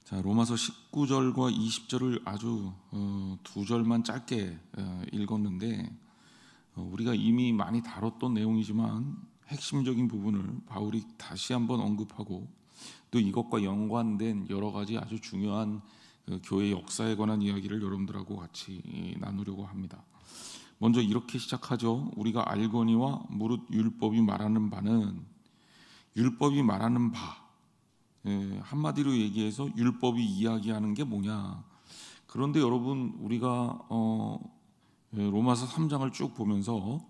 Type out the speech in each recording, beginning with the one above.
자, 로마서 19절과 20절을 아주 두 절만 짧게 읽었는데 우리가 이미 많이 다뤘던 내용이지만 핵심적인 부분을 바울이 다시 한번 언급하고 또 이것과 연관된 여러 가지 아주 중요한 교회 역사에 관한 이야기를 여러분들하고 같이 나누려고 합니다. 먼저 이렇게 시작하죠. 우리가 알거니와 무릇 율법이 말하는 바는 율법이 말하는 바, 한마디로 얘기해서 율법이 이야기하는 게 뭐냐. 그런데 여러분 우리가 로마서 3장을 쭉 보면서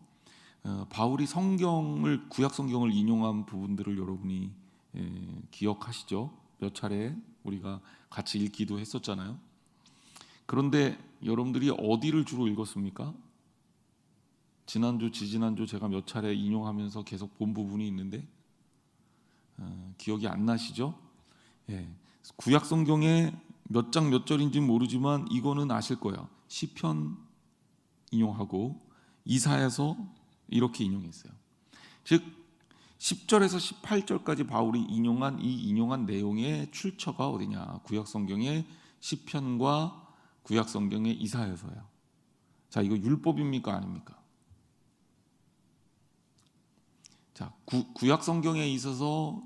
바울이 성경을 구약 성경을 인용한 부분들을 여러분이 기억하시죠? 몇 차례 우리가 같이 읽기도 했었잖아요. 그런데 여러분들이 어디를 주로 읽었습니까? 지난주, 지지난주 제가 몇 차례 인용하면서 계속 본 부분이 있는데 기억이 안 나시죠? 구약 성경에 몇 장 몇 절인지 모르지만 이거는 아실 거예요. 시편 인용하고 이사야서 이렇게 인용했어요. 즉 10절에서 18절까지 바울이 인용한 내용의 출처가 어디냐? 구약 성경의 시편과 구약 성경의 이사야서예요. 자, 이거 율법입니까 아닙니까? 자, 구약 성경에 있어서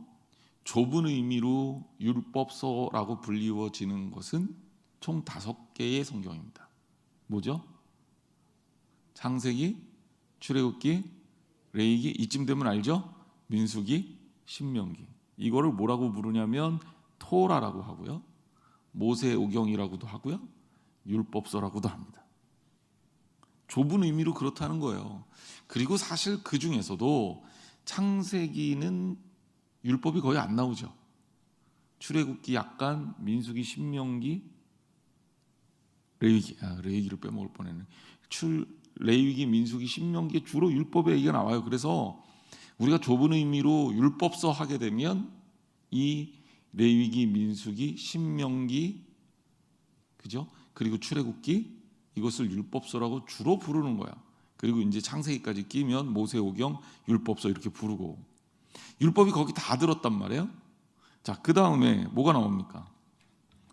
좁은 의미로 율법서라고 불리워지는 것은 총 5개의 성경입니다. 뭐죠? 창세기, 출애굽기, 레위기, 이쯤 되면 알죠? 민수기, 신명기. 이거를 뭐라고 부르냐면 토라라고 하고요, 모세오경이라고도 하고요, 율법서라고도 합니다. 좁은 의미로 그렇다는 거예요. 그리고 사실 그 중에서도 창세기는 율법이 거의 안 나오죠. 출애굽기 약간, 민수기, 신명기, 레위기를 빼먹을 뻔했네. 레위기, 민수기, 신명기 주로 율법의 얘기가 나와요. 그래서 우리가 좁은 의미로 율법서 하게 되면 이 레위기, 민수기, 신명기, 그죠? 그리고 출애굽기, 이것을 율법서라고 주로 부르는 거야. 그리고 이제 창세기까지 끼면 모세오경, 율법서 이렇게 부르고, 율법이 거기 다 들었단 말이에요. 자, 그 다음에 뭐가 나옵니까?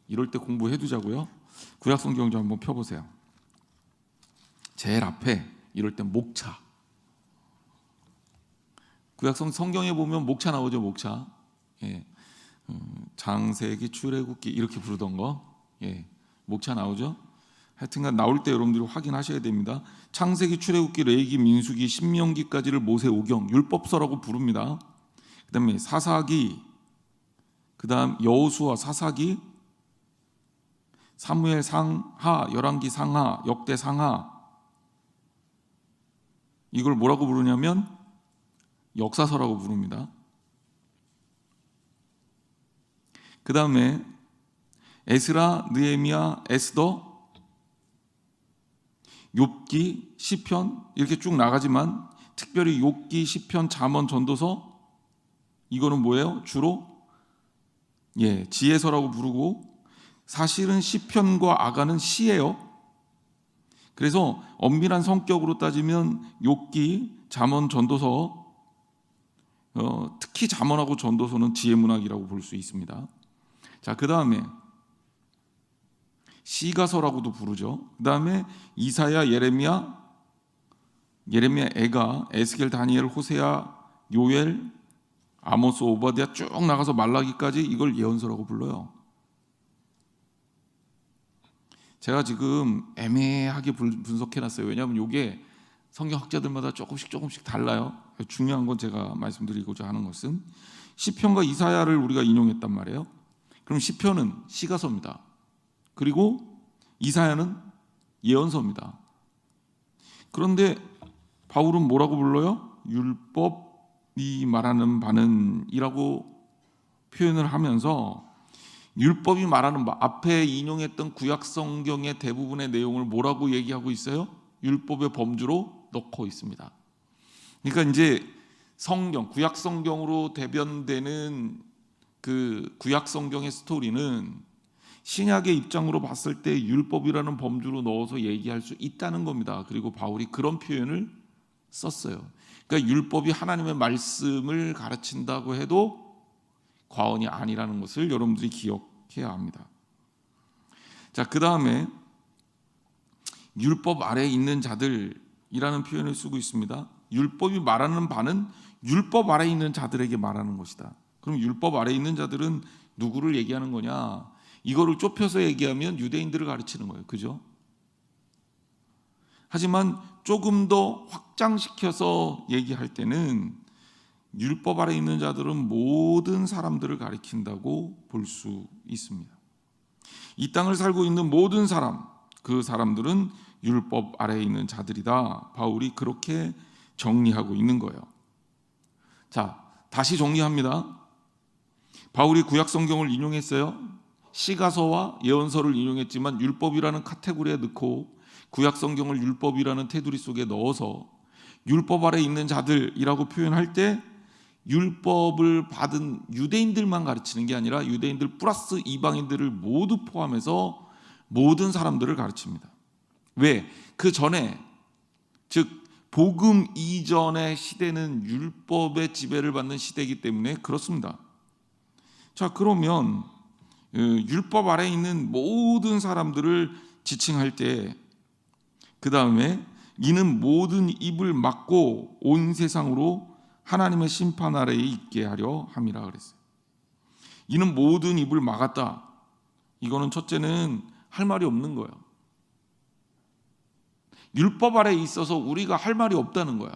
이럴 때 공부해 두자고요. 구약 성경 좀 한번 펴보세요. 제일 앞에 이럴 때 목차. 구약 성경에 보면 목차 나오죠. 목차. 창세기, 출애굽기 이렇게 부르던 거, 목차 나오죠. 하여튼간 나올 때 여러분들이 확인하셔야 됩니다. 창세기, 출애굽기, 레위기, 민수기, 신명기까지를 모세오경, 율법서라고 부릅니다. 그 다음에 사사기, 그 다음 여호수아, 사사기, 사무엘 상하, 열왕기 상하, 역대 상하, 이걸 뭐라고 부르냐면 역사서라고 부릅니다. 그 다음에 에스라, 느헤미야, 에스더, 욥기, 시편 이렇게 쭉 나가지만 특별히 욥기, 시편, 잠언, 전도서 이거는 뭐예요? 주로 지혜서라고 부르고, 사실은 시편과 아가는 시예요. 그래서 엄밀한 성격으로 따지면 욥기, 잠언, 전도서, 특히 잠언하고 전도서는 지혜문학이라고 볼 수 있습니다. 자, 그 다음에 시가서라고도 부르죠. 그 다음에 이사야, 예레미야, 에가, 에스겔, 다니엘, 호세아, 요엘, 아모스, 오바댜 쭉 나가서 말라기까지 이걸 예언서라고 불러요. 제가 지금 애매하게 분석해놨어요. 왜냐하면 이게 성경학자들마다 조금씩 달라요. 중요한 건 제가 말씀드리고자 하는 것은 시편과 이사야를 우리가 인용했단 말이에요. 그럼 시편은 시가서입니다. 그리고 이사야는 예언서입니다. 그런데 바울은 뭐라고 불러요? 율법이 말하는 바는 이라고 표현을 하면서 율법이 말하는 바, 앞에 인용했던 구약 성경의 대부분의 내용을 뭐라고 얘기하고 있어요? 율법의 범주로 넣고 있습니다. 그러니까 이제 성경, 구약 성경으로 대변되는 그 구약 성경의 스토리는 신약의 입장으로 봤을 때 율법이라는 범주로 넣어서 얘기할 수 있다는 겁니다. 그리고 바울이 그런 표현을 썼어요. 그러니까 율법이 하나님의 말씀을 가르친다고 해도 과언이 아니라는 것을 여러분들이 기억해 해야 합니다. 자, 그 다음에 율법 아래에 있는 자들이라는 표현을 쓰고 있습니다. 율법이 말하는 바는 율법 아래에 있는 자들에게 말하는 것이다. 그럼 율법 아래에 있는 자들은 누구를 얘기하는 거냐? 이거를 좁혀서 얘기하면 유대인들을 가르치는 거예요. 그죠? 하지만 조금 더 확장시켜서 얘기할 때는 율법 아래에 있는 자들은 모든 사람들을 가리킨다고 볼 수 있습니다. 이 땅을 살고 있는 모든 사람, 그 사람들은 율법 아래에 있는 자들이다. 바울이 그렇게 정리하고 있는 거예요. 자, 다시 정리합니다. 바울이 구약 성경을 인용했어요. 시가서와 예언서를 인용했지만 율법이라는 카테고리에 넣고 구약 성경을 율법이라는 테두리 속에 넣어서 율법 아래에 있는 자들이라고 표현할 때 율법을 받은 유대인들만 가르치는 게 아니라 유대인들 플러스 이방인들을 모두 포함해서 모든 사람들을 가르칩니다. 왜? 그 전에, 즉 복음 이전의 시대는 율법의 지배를 받는 시대이기 때문에 그렇습니다. 자, 그러면 율법 아래에 있는 모든 사람들을 지칭할 때 그 다음에 이는 모든 입을 막고 온 세상으로 하나님의 심판 아래에 있게 하려 함이라 그랬어요. 이는 모든 입을 막았다. 이거는 첫째는 할 말이 없는 거예요. 율법 아래에 있어서 우리가 할 말이 없다는 거야.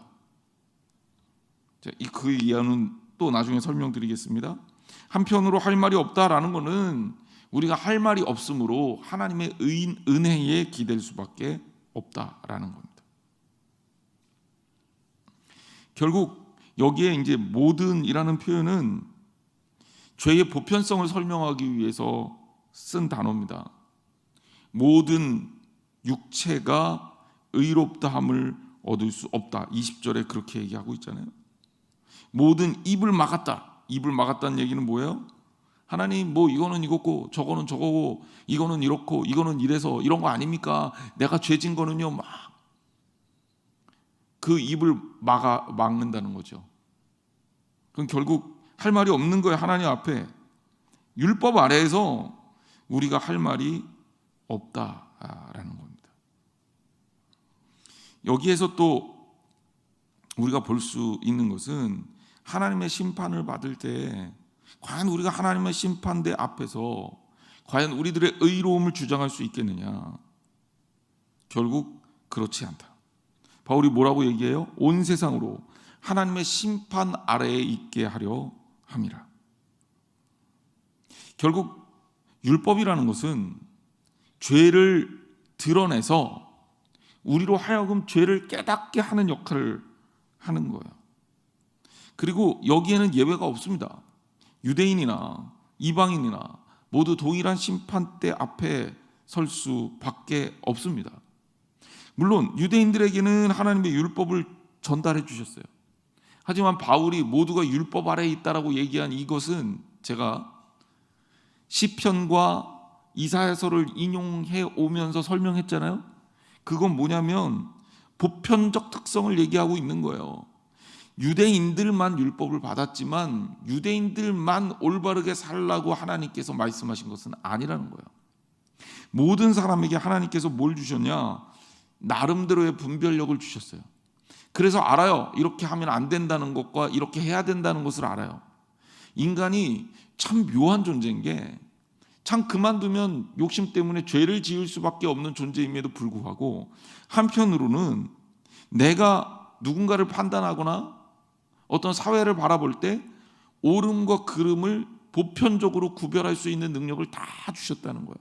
그 이유는 또 나중에 설명드리겠습니다. 한편으로 할 말이 없다라는 것은 우리가 할 말이 없으므로 하나님의 은혜에 기댈 수밖에 없다라는 겁니다. 결국 여기에 이제 모든이라는 표현은 죄의 보편성을 설명하기 위해서 쓴 단어입니다. 모든 육체가 의롭다함을 얻을 수 없다. 20절에 그렇게 얘기하고 있잖아요. 모든 입을 막았다. 입을 막았다는 얘기는 뭐예요? 하나님 뭐 이거는 이거고 저거는 저거고 이거는 이렇고 이거는 이래서 이런 거 아닙니까? 내가 죄진 거는요 막 그 입을 막는다는 거죠. 그럼 결국 할 말이 없는 거예요. 하나님 앞에 율법 아래에서 우리가 할 말이 없다라는 겁니다. 여기에서 또 우리가 볼 수 있는 것은 하나님의 심판을 받을 때 과연 우리가 하나님의 심판대 앞에서 과연 우리들의 의로움을 주장할 수 있겠느냐? 결국 그렇지 않다. 바울이 뭐라고 얘기해요? 온 세상으로 하나님의 심판 아래에 있게 하려 함이라. 결국 율법이라는 것은 죄를 드러내서 우리로 하여금 죄를 깨닫게 하는 역할을 하는 거예요. 그리고 여기에는 예외가 없습니다. 유대인이나 이방인이나 모두 동일한 심판대 앞에 설 수밖에 없습니다. 물론 유대인들에게는 하나님의 율법을 전달해 주셨어요. 하지만 바울이 모두가 율법 아래에 있다라고 얘기한 이것은 제가 시편과 이사야서를 인용해 오면서 설명했잖아요. 그건 뭐냐면 보편적 특성을 얘기하고 있는 거예요. 유대인들만 율법을 받았지만 유대인들만 올바르게 살라고 하나님께서 말씀하신 것은 아니라는 거예요. 모든 사람에게 하나님께서 뭘 주셨냐? 나름대로의 분별력을 주셨어요. 그래서 알아요. 이렇게 하면 안 된다는 것과 이렇게 해야 된다는 것을 알아요. 인간이 참 묘한 존재인 게 참 그만두면 욕심 때문에 죄를 지을 수밖에 없는 존재임에도 불구하고 한편으로는 내가 누군가를 판단하거나 어떤 사회를 바라볼 때 옳음과 그름을 보편적으로 구별할 수 있는 능력을 다 주셨다는 거예요.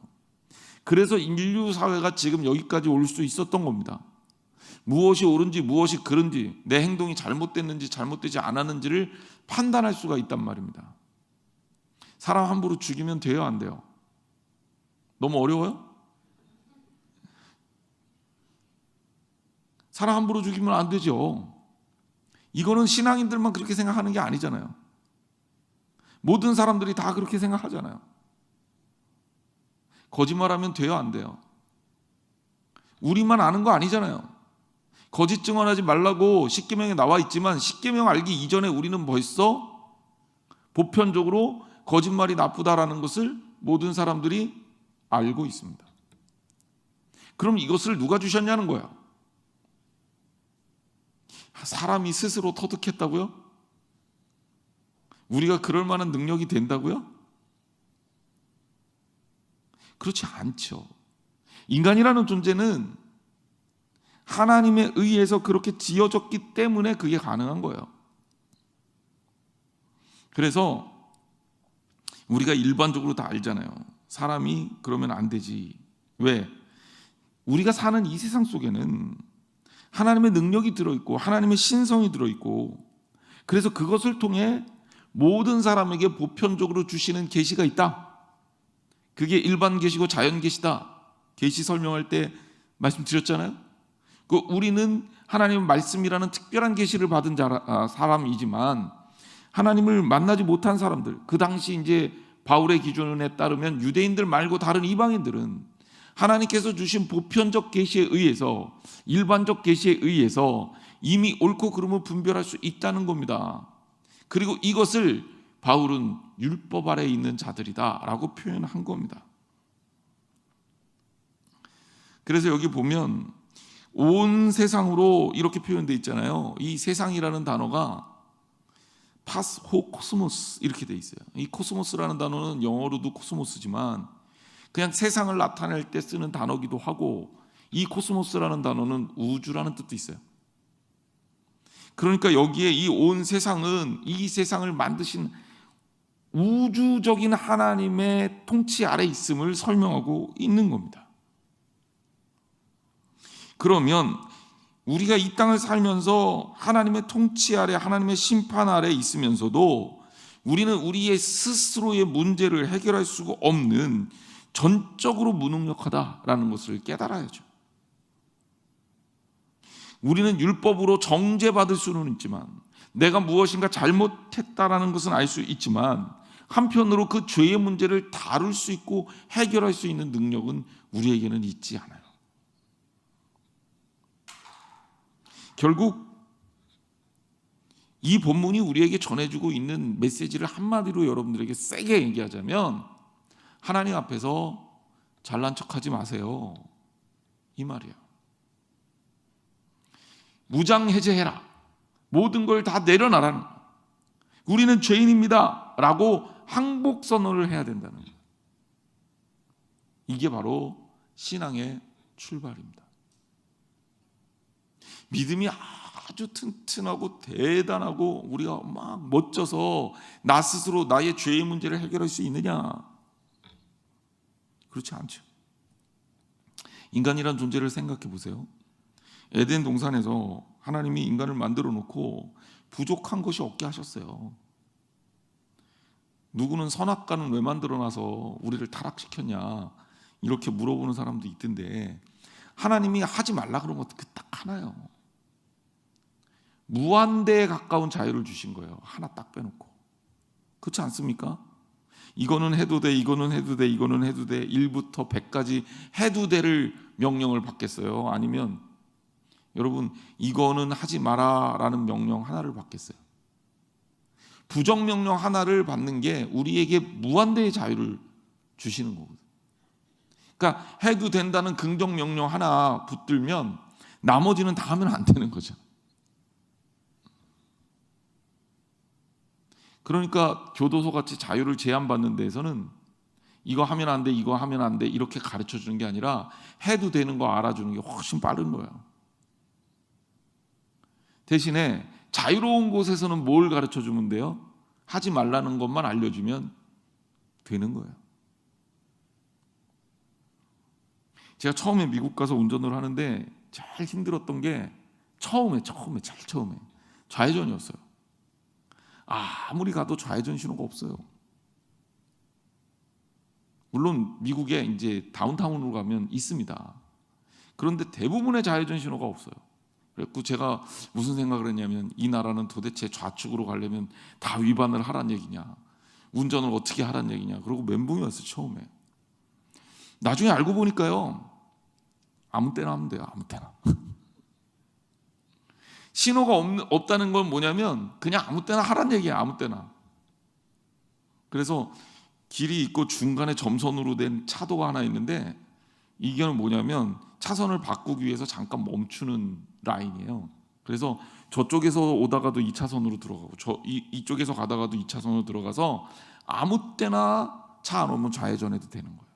그래서 인류 사회가 지금 여기까지 올 수 있었던 겁니다. 무엇이 옳은지 무엇이 그른지 내 행동이 잘못됐는지 잘못되지 않았는지를 판단할 수가 있단 말입니다. 사람 함부로 죽이면 돼요, 안 돼요? 너무 어려워요? 사람 함부로 죽이면 안 되죠. 이거는 신앙인들만 그렇게 생각하는 게 아니잖아요. 모든 사람들이 다 그렇게 생각하잖아요. 거짓말하면 돼요, 안 돼요? 우리만 아는 거 아니잖아요. 거짓 증언하지 말라고 십계명에 나와 있지만 십계명 알기 이전에 우리는 벌써 보편적으로 거짓말이 나쁘다라는 것을 모든 사람들이 알고 있습니다. 그럼 이것을 누가 주셨냐는 거야. 사람이 스스로 터득했다고요? 우리가 그럴 만한 능력이 된다고요? 그렇지 않죠. 인간이라는 존재는 하나님에 의해서 그렇게 지어졌기 때문에 그게 가능한 거예요. 그래서 우리가 일반적으로 다 알잖아요. 사람이 그러면 안 되지. 왜? 우리가 사는 이 세상 속에는 하나님의 능력이 들어있고 하나님의 신성이 들어있고, 그래서 그것을 통해 모든 사람에게 보편적으로 주시는 계시가 있다. 그게 일반 계시고 자연 계시다. 계시 설명할 때 말씀드렸잖아요. 우리는 하나님의 말씀이라는 특별한 계시를 받은 사람이지만 하나님을 만나지 못한 사람들, 그 당시 이제 바울의 기준에 따르면 유대인들 말고 다른 이방인들은 하나님께서 주신 보편적 계시에 의해서, 일반적 계시에 의해서 이미 옳고 그름을 분별할 수 있다는 겁니다. 그리고 이것을 바울은 율법 아래에 있는 자들이다라고 표현한 겁니다. 그래서 여기 보면 온 세상으로 이렇게 표현되어 있잖아요. 이 세상이라는 단어가 파스 호 코스모스 이렇게 돼 있어요. 이 코스모스라는 단어는 영어로도 코스모스지만 그냥 세상을 나타낼 때 쓰는 단어기도 하고, 이 코스모스라는 단어는 우주라는 뜻도 있어요. 그러니까 여기에 이 온 세상은 이 세상을 만드신 우주적인 하나님의 통치 아래 있음을 설명하고 있는 겁니다. 그러면 우리가 이 땅을 살면서 하나님의 통치 아래, 하나님의 심판 아래 있으면서도 우리는 우리의 스스로의 문제를 해결할 수가 없는 전적으로 무능력하다라는 것을 깨달아야죠. 우리는 율법으로 정죄받을 수는 있지만, 내가 무엇인가 잘못했다라는 것은 알 수 있지만, 한편으로 그 죄의 문제를 다룰 수 있고 해결할 수 있는 능력은 우리에게는 있지 않아요. 결국 이 본문이 우리에게 전해주고 있는 메시지를 한마디로 여러분들에게 세게 얘기하자면, 하나님 앞에서 잘난 척하지 마세요, 이 말이에요. 무장해제해라, 모든 걸 다 내려놔라는 거예요. 우리는 죄인입니다 라고 항복 선언을 해야 된다는 거예요. 이게 바로 신앙의 출발입니다. 믿음이 아주 튼튼하고 대단하고 우리가 막 멋져서 나 스스로 나의 죄의 문제를 해결할 수 있느냐? 그렇지 않죠. 인간이란 존재를 생각해 보세요. 에덴 동산에서 하나님이 인간을 만들어 놓고 부족한 것이 없게 하셨어요. 누구는 선악과는 왜 만들어놔서 우리를 타락시켰냐 이렇게 물어보는 사람도 있던데, 하나님이 하지 말라 그런 것도 그 딱 하나요. 무한대에 가까운 자유를 주신 거예요. 하나 딱 빼놓고. 그렇지 않습니까? 이거는 해도 돼, 이거는 해도 돼, 이거는 해도 돼, 1부터 100까지 해도 돼를 명령을 받겠어요? 아니면 여러분 이거는 하지 마라 라는 명령 하나를 받겠어요? 부정명령 하나를 받는 게 우리에게 무한대의 자유를 주시는 거거든요. 그러니까 해도 된다는 긍정명령 하나 붙들면 나머지는 다 하면 안 되는 거죠. 그러니까 교도소 같이 자유를 제한받는 데에서는 이거 하면 안 돼, 이거 하면 안 돼 이렇게 가르쳐 주는 게 아니라 해도 되는 거 알아주는 게 훨씬 빠른 거예요. 대신에 자유로운 곳에서는 뭘 가르쳐 주면 돼요? 하지 말라는 것만 알려주면 되는 거예요. 제가 처음에 미국 가서 운전을 하는데 제일 힘들었던 게 처음에 좌회전이었어요. 아무리 가도 좌회전 신호가 없어요. 물론 미국에 이제 다운타운으로 가면 있습니다. 그런데 대부분의 좌회전 신호가 없어요. 그래서 제가 무슨 생각을 했냐면, 이 나라는 도대체 좌측으로 가려면 다 위반을 하란 얘기냐, 운전을 어떻게 하란 얘기냐, 그러고 멘붕이었어요 처음에. 나중에 알고 보니까요, 아무 때나 하면 돼요. 아무 때나. 신호가 없다는 건 뭐냐면 그냥 아무 때나 하란 얘기야. 아무 때나. 그래서 길이 있고 중간에 점선으로 된 차도가 하나 있는데, 이게 뭐냐면 차선을 바꾸기 위해서 잠깐 멈추는 라인이에요. 그래서 저쪽에서 오다가도 2차선으로 들어가고 이쪽에서 가다가도 2차선으로 들어가서 아무 때나 차 안 오면 좌회전해도 되는 거예요.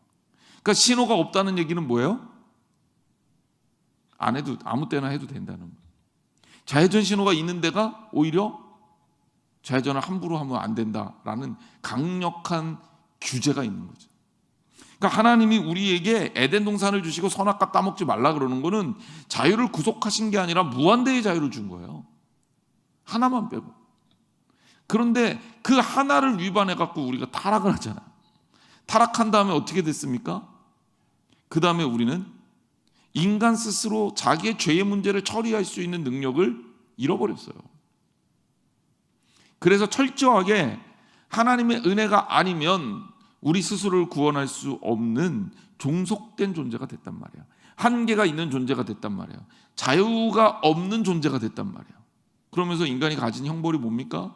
그러니까 신호가 없다는 얘기는 뭐예요? 안 해도, 아무 때나 해도 된다는 거예요. 좌회전 신호가 있는 데가 오히려 좌회전을 함부로 하면 안 된다라는 강력한 규제가 있는 거죠. 그러니까 하나님이 우리에게 에덴 동산을 주시고 선악과 따먹지 말라 그러는 거는 자유를 구속하신 게 아니라 무한대의 자유를 준 거예요. 하나만 빼고. 그런데 그 하나를 위반해 갖고 우리가 타락을 하잖아요. 타락한 다음에 어떻게 됐습니까? 그 다음에 우리는 인간 스스로 자기의 죄의 문제를 처리할 수 있는 능력을 잃어버렸어요. 그래서 철저하게 하나님의 은혜가 아니면 우리 스스로를 구원할 수 없는 종속된 존재가 됐단 말이에요. 한계가 있는 존재가 됐단 말이에요. 자유가 없는 존재가 됐단 말이에요. 그러면서 인간이 가진 형벌이 뭡니까?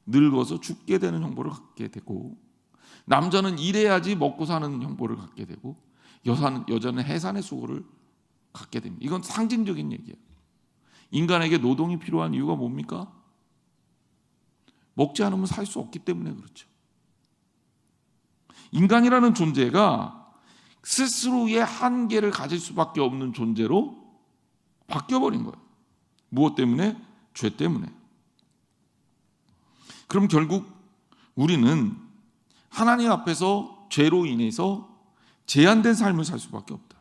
늙어서 죽게 되는 형벌을 갖게 되고, 남자는 일해야지 먹고 사는 형벌을 갖게 되고, 여자는 해산의 수고를 갖게 됩니다. 이건 상징적인 얘기예요. 인간에게 노동이 필요한 이유가 뭡니까? 먹지 않으면 살 수 없기 때문에 그렇죠. 인간이라는 존재가 스스로의 한계를 가질 수밖에 없는 존재로 바뀌어버린 거예요. 무엇 때문에? 죄 때문에. 그럼 결국 우리는 하나님 앞에서 죄로 인해서 제한된 삶을 살 수밖에 없다.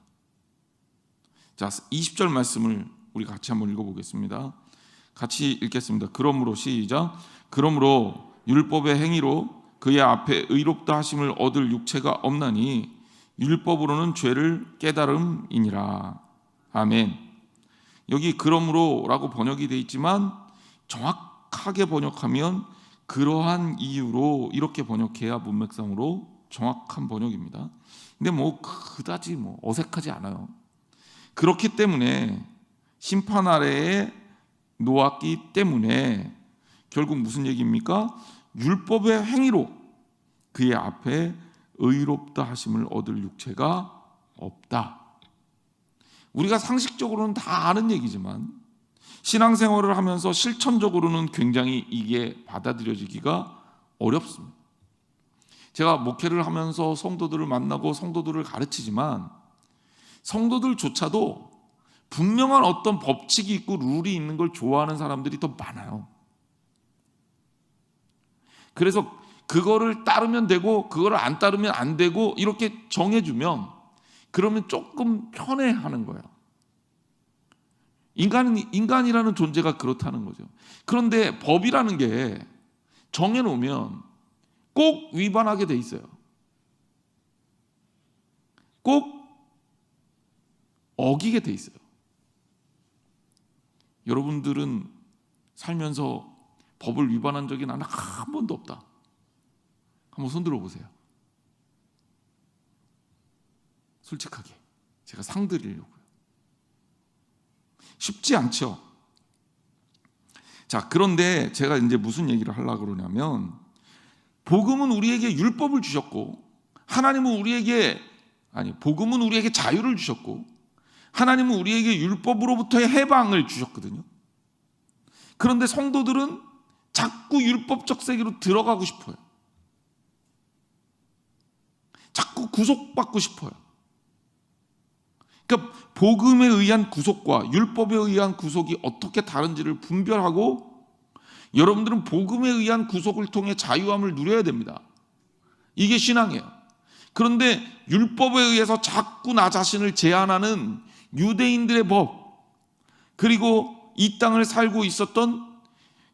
자, 20절 말씀을 우리 같이 한번 읽어보겠습니다. 같이 읽겠습니다. 그러므로 시작. 그러므로 율법의 행위로 그의 앞에 의롭다 하심을 얻을 육체가 없나니 율법으로는 죄를 깨달음이니라. 아멘. 여기 그러므로라고 번역이 되어 있지만 정확하게 번역하면 그러한 이유로 이렇게 번역해야 문맥상으로 정확한 번역입니다. 근데 그다지 어색하지 않아요. 그렇기 때문에 심판 아래에 놓았기 때문에 결국 무슨 얘기입니까? 율법의 행위로 그의 앞에 의롭다 하심을 얻을 육체가 없다. 우리가 상식적으로는 다 아는 얘기지만 신앙생활을 하면서 실천적으로는 굉장히 이게 받아들여지기가 어렵습니다. 제가 목회를 하면서 성도들을 만나고 성도들을 가르치지만 성도들조차도 분명한 어떤 법칙이 있고 룰이 있는 걸 좋아하는 사람들이 더 많아요. 그래서 그거를 따르면 되고 그거를 안 따르면 안 되고 이렇게 정해주면 그러면 조금 편해하는 거예요. 인간이라는 존재가 그렇다는 거죠. 그런데 법이라는 게 정해놓으면 꼭 위반하게 돼 있어요. 꼭 어기게 돼 있어요. 여러분들은 살면서 법을 위반한 적이 나는 한 번도 없다. 한번 손 들어보세요. 솔직하게 제가 상 드리려고요. 쉽지 않죠. 자, 그런데 제가 이제 무슨 얘기를 하려고 그러냐면 복음은 우리에게 율법을 주셨고 복음은 우리에게 자유를 주셨고 하나님은 우리에게 율법으로부터의 해방을 주셨거든요. 그런데 성도들은 자꾸 율법적 세계로 들어가고 싶어요. 자꾸 구속받고 싶어요. 그러니까 복음에 의한 구속과 율법에 의한 구속이 어떻게 다른지를 분별하고 여러분들은 복음에 의한 구속을 통해 자유함을 누려야 됩니다. 이게 신앙이에요. 그런데 율법에 의해서 자꾸 나 자신을 제한하는 유대인들의 법, 그리고 이 땅을 살고 있었던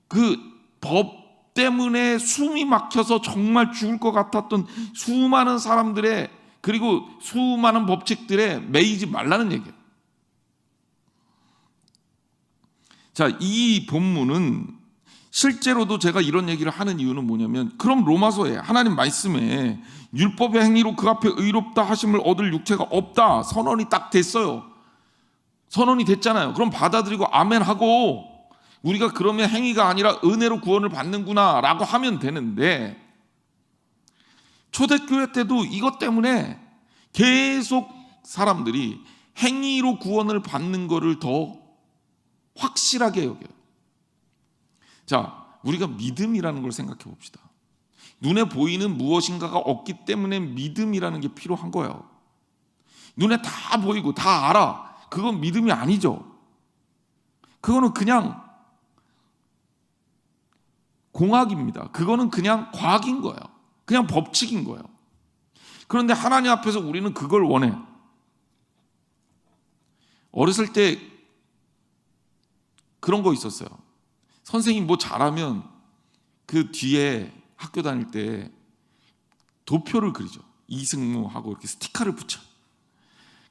그 법 때문에 숨이 막혀서 정말 죽을 것 같았던 수많은 사람들의, 그리고 수많은 법칙들에 매이지 말라는 얘기예요. 자, 이 본문은 실제로도 제가 이런 얘기를 하는 이유는 뭐냐면, 그럼 로마서에 하나님 말씀에 율법의 행위로 그 앞에 의롭다 하심을 얻을 육체가 없다 선언이 딱 됐어요. 선언이 됐잖아요. 그럼 받아들이고 아멘하고 우리가 그러면 행위가 아니라 은혜로 구원을 받는구나 라고 하면 되는데, 초대교회 때도 이것 때문에 계속 사람들이 행위로 구원을 받는 것을 더 확실하게 여겨요. 자, 우리가 믿음이라는 걸 생각해 봅시다. 눈에 보이는 무엇인가가 없기 때문에 믿음이라는 게 필요한 거예요. 눈에 다 보이고 다 알아. 그건 믿음이 아니죠. 그거는 그냥 공학입니다. 그거는 그냥 과학인 거예요. 그냥 법칙인 거예요. 그런데 하나님 앞에서 우리는 그걸 원해. 어렸을 때 그런 거 있었어요. 선생님 뭐 잘하면 그 뒤에 학교 다닐 때 도표를 그리죠. 이승무하고 이렇게 스티커를 붙여.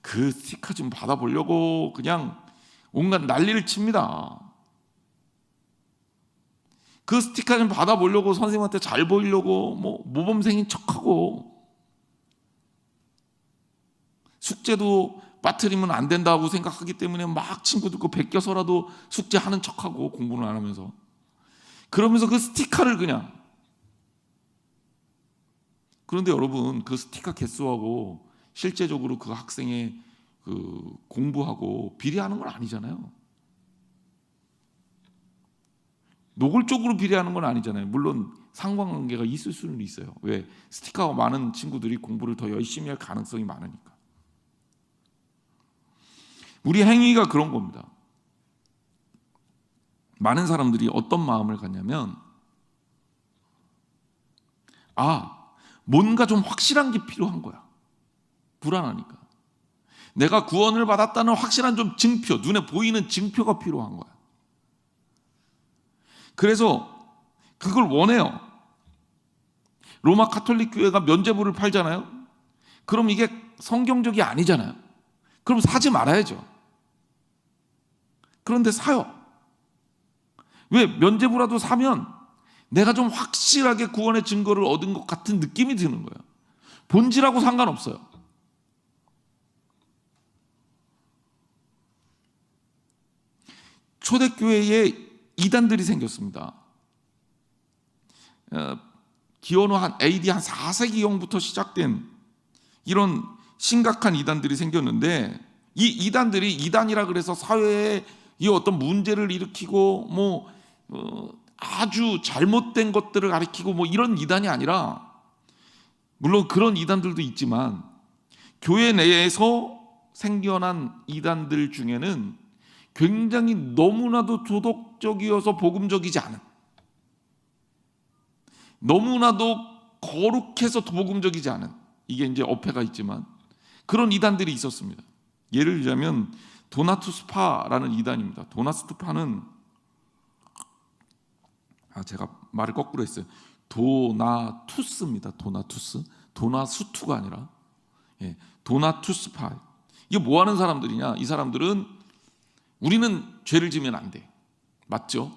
그 스티커 좀 받아보려고 그냥 온갖 난리를 칩니다. 그 스티커 좀 받아보려고 선생님한테 잘 보이려고 뭐 모범생인 척하고, 숙제도 빠뜨리면 안 된다고 생각하기 때문에 막 친구들 거 베껴서라도 숙제하는 척하고 공부는 안 하면서, 그러면서 그 스티커를 그냥. 그런데 여러분, 그 스티커 개수하고 실제적으로 그 학생의 그 공부하고 비례하는 건 아니잖아요. 노골적으로 비례하는 건 아니잖아요. 물론 상관관계가 있을 수는 있어요. 왜? 스티커가 많은 친구들이 공부를 더 열심히 할 가능성이 많으니까. 우리 행위가 그런 겁니다. 많은 사람들이 어떤 마음을 갖냐면, 뭔가 좀 확실한 게 필요한 거야. 불안하니까. 내가 구원을 받았다는 확실한 좀 증표, 눈에 보이는 증표가 필요한 거야. 그래서 그걸 원해요. 로마 가톨릭 교회가 면죄부를 팔잖아요. 그럼 이게 성경적이 아니잖아요. 그럼 사지 말아야죠. 그런데 사요. 왜? 면죄부라도 사면 내가 좀 확실하게 구원의 증거를 얻은 것 같은 느낌이 드는 거예요. 본질하고 상관없어요. 초대교회에 이단들이 생겼습니다. 기원후 한 AD 한 4세기경부터 시작된 이런 심각한 이단들이 생겼는데, 이 이단들이 이단이라 그래서 사회에 이 어떤 문제를 일으키고 아주 잘못된 것들을 가리키고 이런 이단이 아니라, 물론 그런 이단들도 있지만 교회 내에서 생겨난 이단들 중에는 굉장히 너무나도 도덕적이어서 복음적이지 않은, 너무나도 거룩해서 복음적이지 않은, 이게 이제 어폐가 있지만 그런 이단들이 있었습니다. 예를 들자면 도나투스파라는 이단입니다. 도나투스파는, 제가 말을 거꾸로 했어요. 도나투스입니다. 도나투스. 도나수투가 아니라 도나투스파. 이게 뭐 하는 사람들이냐? 이 사람들은, 우리는 죄를 지면 안 돼. 맞죠?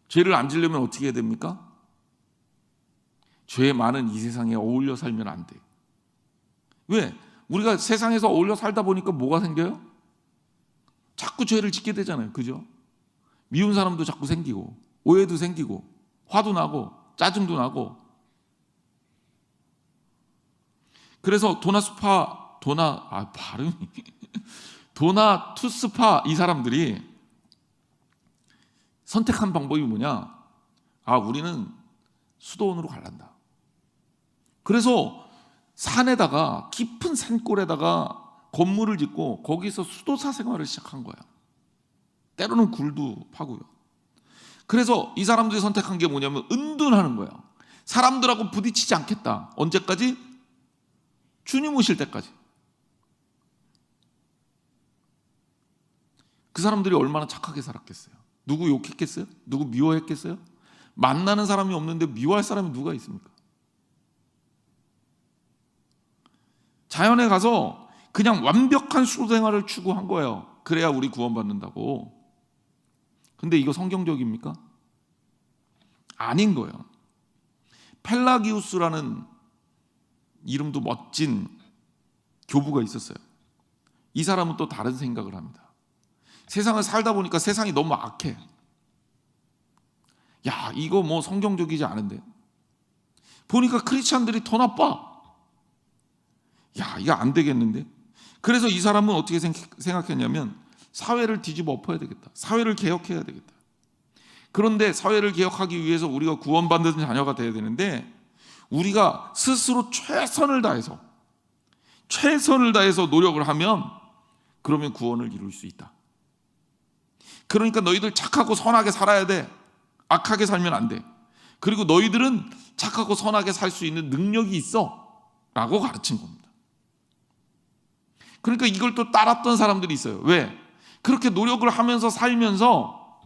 죄를 안 지려면 어떻게 해야 됩니까? 죄 많은 이 세상에 어울려 살면 안 돼. 왜? 우리가 세상에서 어울려 살다 보니까 뭐가 생겨요? 자꾸 죄를 짓게 되잖아요. 그죠? 미운 사람도 자꾸 생기고, 오해도 생기고, 화도 나고, 짜증도 나고. 그래서 도나투스파 이 사람들이 선택한 방법이 뭐냐? 우리는 수도원으로 갈란다. 그래서 산에다가, 깊은 산골에다가 건물을 짓고 거기서 수도사 생활을 시작한 거야. 때로는 굴도 파고요. 그래서 이 사람들이 선택한 게 뭐냐면 은둔하는 거예요. 사람들하고 부딪히지 않겠다. 언제까지? 주님 오실 때까지. 그 사람들이 얼마나 착하게 살았겠어요? 누구 욕했겠어요? 누구 미워했겠어요? 만나는 사람이 없는데 미워할 사람이 누가 있습니까? 자연에 가서 그냥 완벽한 수도 생활을 추구한 거예요. 그래야 우리 구원받는다고. 근데 이거 성경적입니까? 아닌 거예요. 펠라기우스라는 이름도 멋진 교부가 있었어요. 이 사람은 또 다른 생각을 합니다. 세상을 살다 보니까 세상이 너무 악해. 이거 성경적이지 않은데. 보니까 크리스찬들이 더 나빠. 야, 이거 안 되겠는데? 그래서 이 사람은 어떻게 생각했냐면 사회를 뒤집어 엎어야 되겠다. 사회를 개혁해야 되겠다. 그런데 사회를 개혁하기 위해서 우리가 구원받는 자녀가 돼야 되는데 우리가 스스로 최선을 다해서 노력을 하면 그러면 구원을 이룰 수 있다. 그러니까 너희들 착하고 선하게 살아야 돼. 악하게 살면 안 돼. 그리고 너희들은 착하고 선하게 살 수 있는 능력이 있어 라고 가르친 겁니다. 그러니까 이걸 또 따랐던 사람들이 있어요. 왜? 그렇게 노력을 하면서 살면서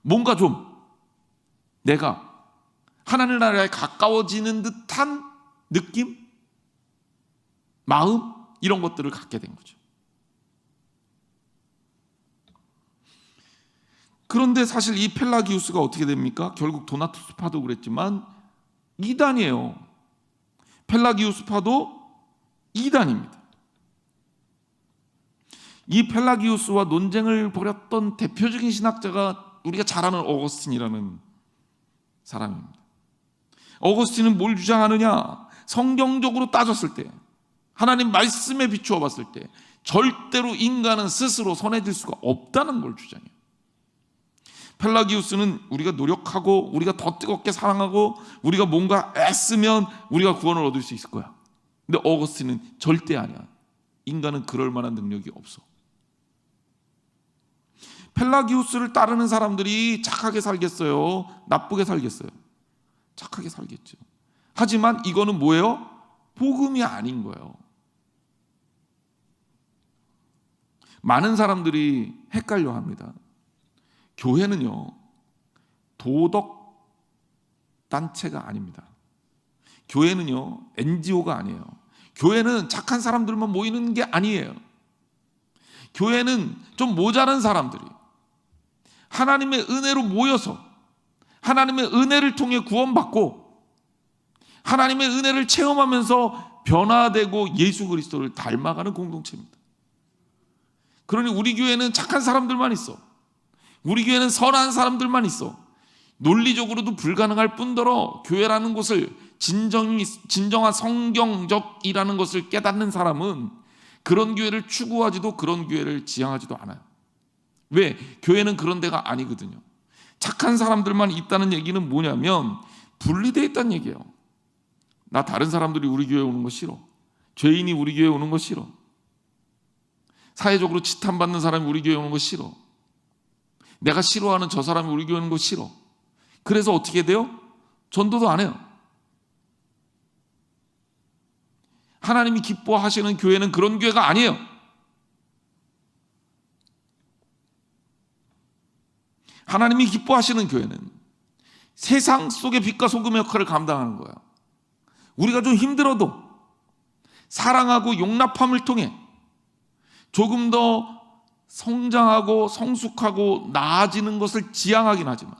뭔가 좀 내가 하나님 나라에 가까워지는 듯한 느낌? 마음? 이런 것들을 갖게 된 거죠. 그런데 사실 이 펠라기우스가 어떻게 됩니까? 결국 도나투스파도 그랬지만 이단이에요. 펠라기우스파도 이단입니다. 이 펠라기우스와 논쟁을 벌였던 대표적인 신학자가 우리가 잘 아는 어거스틴이라는 사람입니다. 어거스틴은 뭘 주장하느냐? 성경적으로 따졌을 때, 하나님 말씀에 비추어 봤을 때 절대로 인간은 스스로 선해질 수가 없다는 걸 주장해요. 펠라기우스는 우리가 노력하고 우리가 더 뜨겁게 사랑하고 우리가 뭔가 애쓰면 우리가 구원을 얻을 수 있을 거야. 근데 어거스틴은 절대 아니야. 인간은 그럴 만한 능력이 없어. 펠라기우스를 따르는 사람들이 착하게 살겠어요? 나쁘게 살겠어요? 착하게 살겠죠. 하지만 이거는 뭐예요? 복음이 아닌 거예요. 많은 사람들이 헷갈려 합니다. 교회는요, 도덕 단체가 아닙니다. 교회는요, NGO가 아니에요. 교회는 착한 사람들만 모이는 게 아니에요. 교회는 좀 모자란 사람들이 하나님의 은혜로 모여서 하나님의 은혜를 통해 구원받고 하나님의 은혜를 체험하면서 변화되고 예수 그리스도를 닮아가는 공동체입니다. 그러니 우리 교회는 착한 사람들만 있어. 우리 교회는 선한 사람들만 있어. 논리적으로도 불가능할 뿐더러 교회라는 곳을 진정한 성경적이라는 것을 깨닫는 사람은 그런 교회를 추구하지도 그런 교회를 지향하지도 않아요. 왜? 교회는 그런 데가 아니거든요. 착한 사람들만 있다는 얘기는 뭐냐면 분리되어 있다는 얘기예요. 나 다른 사람들이 우리 교회에 오는 거 싫어. 죄인이 우리 교회에 오는 거 싫어. 사회적으로 지탄받는 사람이 우리 교회에 오는 거 싫어. 내가 싫어하는 저 사람이 우리 교회에 오는 거 싫어. 그래서 어떻게 돼요? 전도도 안 해요. 하나님이 기뻐하시는 교회는 그런 교회가 아니에요. 하나님이 기뻐하시는 교회는 세상 속의 빛과 소금의 역할을 감당하는 거예요. 우리가 좀 힘들어도 사랑하고 용납함을 통해 조금 더 성장하고 성숙하고 나아지는 것을 지향하긴 하지만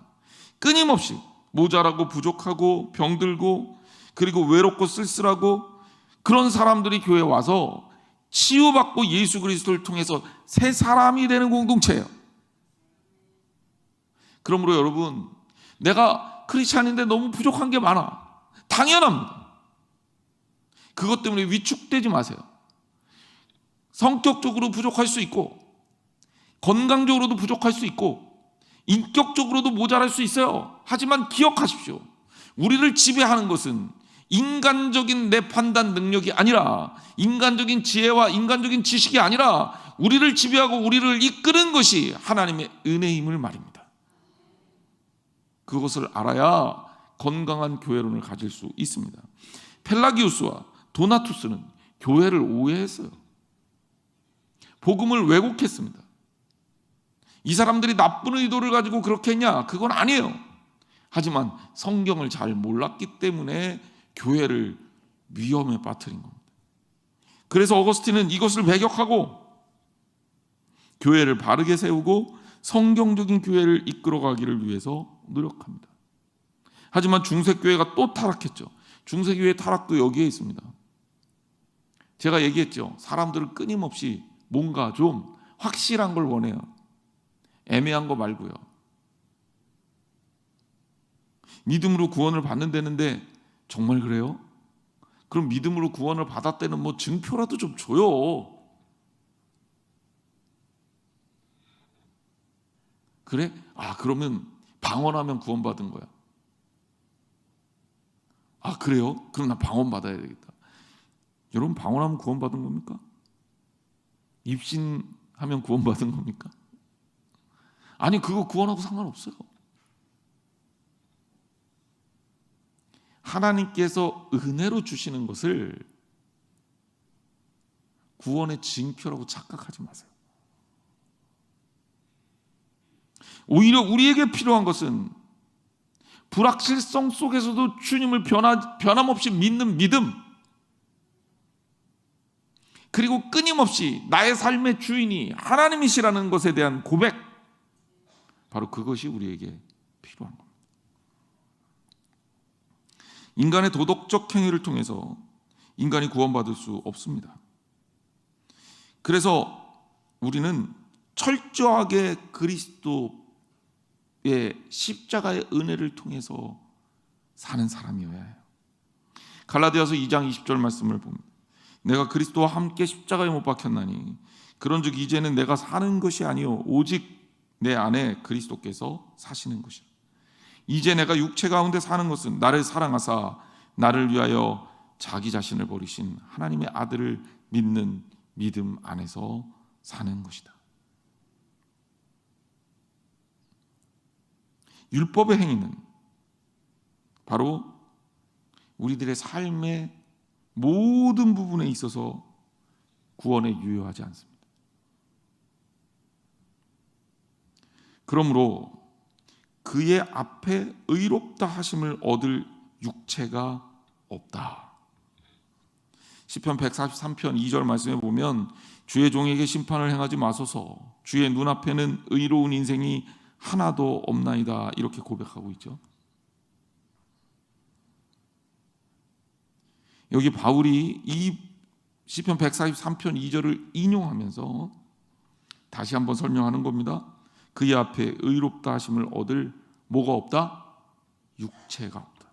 끊임없이 모자라고 부족하고 병들고 그리고 외롭고 쓸쓸하고 그런 사람들이 교회에 와서 치유받고 예수 그리스도를 통해서 새 사람이 되는 공동체예요. 그러므로 여러분, 내가 크리스찬인데 너무 부족한 게 많아. 당연합니다. 그것 때문에 위축되지 마세요. 성격적으로 부족할 수 있고 건강적으로도 부족할 수 있고 인격적으로도 모자랄 수 있어요. 하지만 기억하십시오. 우리를 지배하는 것은 인간적인 내 판단 능력이 아니라 인간적인 지혜와 인간적인 지식이 아니라 우리를 지배하고 우리를 이끄는 것이 하나님의 은혜임을 말입니다. 그것을 알아야 건강한 교회론을 가질 수 있습니다. 펠라기우스와 도나투스는 교회를 오해했어요. 복음을 왜곡했습니다. 이 사람들이 나쁜 의도를 가지고 그렇게 했냐? 그건 아니에요. 하지만 성경을 잘 몰랐기 때문에 교회를 위험에 빠뜨린 겁니다. 그래서 어거스틴은 이것을 배격하고 교회를 바르게 세우고 성경적인 교회를 이끌어가기를 위해서 노력합니다. 하지만 중세교회가 또 타락했죠. 중세교회의 타락도 여기에 있습니다. 제가 얘기했죠. 사람들은 끊임없이 뭔가 좀 확실한 걸 원해요. 애매한 거 말고요. 믿음으로 구원을 받는다는데 정말 그래요? 그럼 믿음으로 구원을 받았다는 뭐 증표라도 좀 줘요. 그래? 그러면 방언하면 구원받은 거야. 그래요? 그럼 나 방언 받아야 되겠다. 여러분, 방언하면 구원받은 겁니까? 입신하면 구원받은 겁니까? 아니, 그거 구원하고 상관없어요. 하나님께서 은혜로 주시는 것을 구원의 징표라고 착각하지 마세요. 오히려 우리에게 필요한 것은 불확실성 속에서도 주님을 변함없이 믿는 믿음, 그리고 끊임없이 나의 삶의 주인이 하나님이시라는 것에 대한 고백, 바로 그것이 우리에게 필요한 겁니다. 인간의 도덕적 행위를 통해서 인간이 구원받을 수 없습니다. 그래서 우리는 철저하게 그리스도의 십자가의 은혜를 통해서 사는 사람이어야 해요. 갈라디아서 2장 20절 말씀을 봅니다. 내가 그리스도와 함께 십자가에 못 박혔나니 그런즉 이제는 내가 사는 것이 아니요 오직 내 안에 그리스도께서 사시는 것이라. 이제 내가 육체 가운데 사는 것은 나를 사랑하사 나를 위하여 자기 자신을 버리신 하나님의 아들을 믿는 믿음 안에서 사는 것이다. 율법의 행위는 바로 우리들의 삶의 모든 부분에 있어서 구원에 유효하지 않습니다. 그러므로 그의 앞에 의롭다 하심을 얻을 육체가 없다. 시편 143편 2절 말씀에 보면 주의 종에게 심판을 행하지 마소서, 주의 눈앞에는 의로운 인생이 하나도 없나이다, 이렇게 고백하고 있죠. 여기 바울이 이 시편 143편 2절을 인용하면서 다시 한번 설명하는 겁니다. 그의 앞에 의롭다 하심을 얻을 뭐가 없다? 육체가 없다.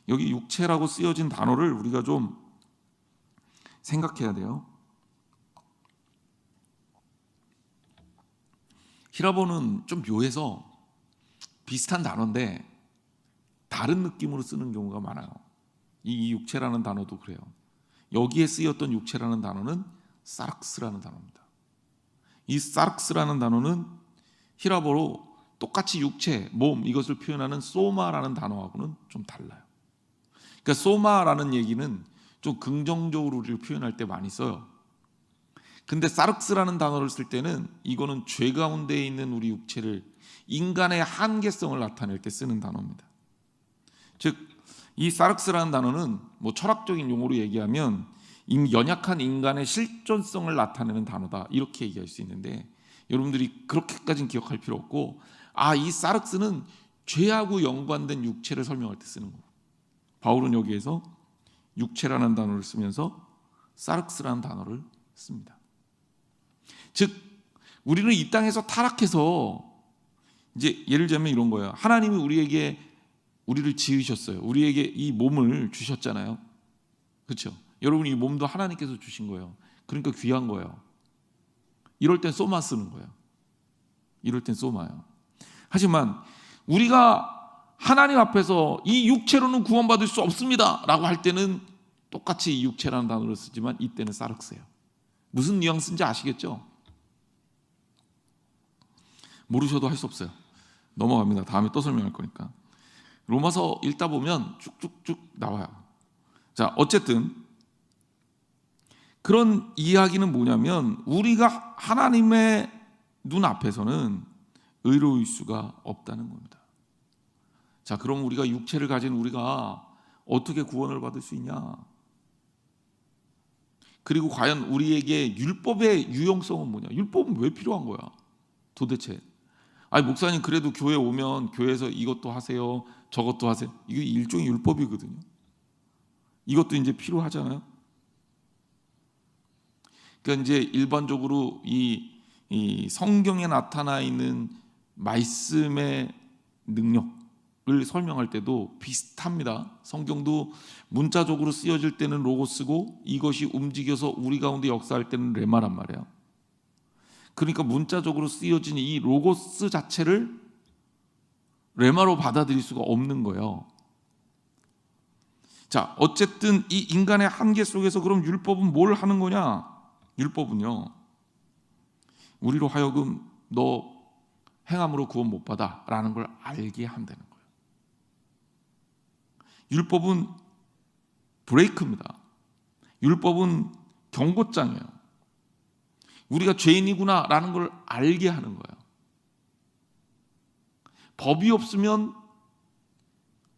여기 육체라고 쓰여진 단어를 우리가 좀 생각해야 돼요. 히라보는 좀 묘해서 비슷한 단어인데 다른 느낌으로 쓰는 경우가 많아요. 이 육체라는 단어도 그래요. 여기에 쓰였던 육체라는 단어는 사락스라는 단어입니다. 이 사락스라는 단어는 히라보로 똑같이 육체, 몸, 이것을 표현하는 소마라는 단어하고는 좀 달라요. 그러니까 소마라는 얘기는 좀 긍정적으로 우리를 표현할 때 많이 써요. 근데 사락스라는 단어를 쓸 때는 이거는 죄 가운데 있는 우리 육체를, 인간의 한계성을 나타낼 때 쓰는 단어입니다. 즉 이 사락스라는 단어는 뭐 철학적인 용어로 얘기하면 연약한 인간의 실존성을 나타내는 단어다, 이렇게 얘기할 수 있는데 여러분들이 그렇게까지는 기억할 필요 없고, 이 사락스는 죄하고 연관된 육체를 설명할 때 쓰는 거고, 바울은 여기에서 육체라는 단어를 쓰면서 사락스라는 단어를 씁니다. 즉 우리는 이 땅에서 타락해서, 이제 예를 들면 이런 거예요. 하나님이 우리를 지으셨어요. 우리에게 이 몸을 주셨잖아요. 그렇죠? 여러분, 이 몸도 하나님께서 주신 거예요. 그러니까 귀한 거예요. 이럴 땐 소마 쓰는 거예요. 이럴 땐 소마예요. 하지만 우리가 하나님 앞에서 이 육체로는 구원받을 수 없습니다 라고 할 때는 똑같이 이 육체라는 단어를 쓰지만 이때는 사락스예요. 무슨 뉘앙스인지 아시겠죠? 모르셔도 할 수 없어요. 넘어갑니다. 다음에 또 설명할 거니까. 로마서 읽다 보면 쭉쭉쭉 나와요. 자, 어쨌든 그런 이야기는 뭐냐면 우리가 하나님의 눈 앞에서는 의로울 수가 없다는 겁니다. 자, 그럼 우리가 육체를 가진 우리가 어떻게 구원을 받을 수 있냐? 그리고 과연 우리에게 율법의 유용성은 뭐냐? 율법은 왜 필요한 거야? 도대체? 목사님, 그래도 교회 오면 교회에서 이것도 하세요, 저것도 하세요. 이게 일종의 율법이거든요. 이것도 이제 필요하잖아요. 그러니까 이제 일반적으로 이 성경에 나타나 있는 말씀의 능력, 설명할 때도 비슷합니다. 성경도 문자적으로 쓰여질 때는 로고스고 이것이 움직여서 우리 가운데 역사할 때는 레마란 말이에요. 그러니까 문자적으로 쓰여진 이 로고스 자체를 레마로 받아들일 수가 없는 거예요. 자, 어쨌든 이 인간의 한계 속에서 그럼 율법은 뭘 하는 거냐? 율법은요, 우리로 하여금 너 행함으로 구원 못 받아 라는 걸 알게 한다는 거예요. 율법은 브레이크입니다. 율법은 경고장이에요. 우리가 죄인이구나 라는 걸 알게 하는 거예요. 법이 없으면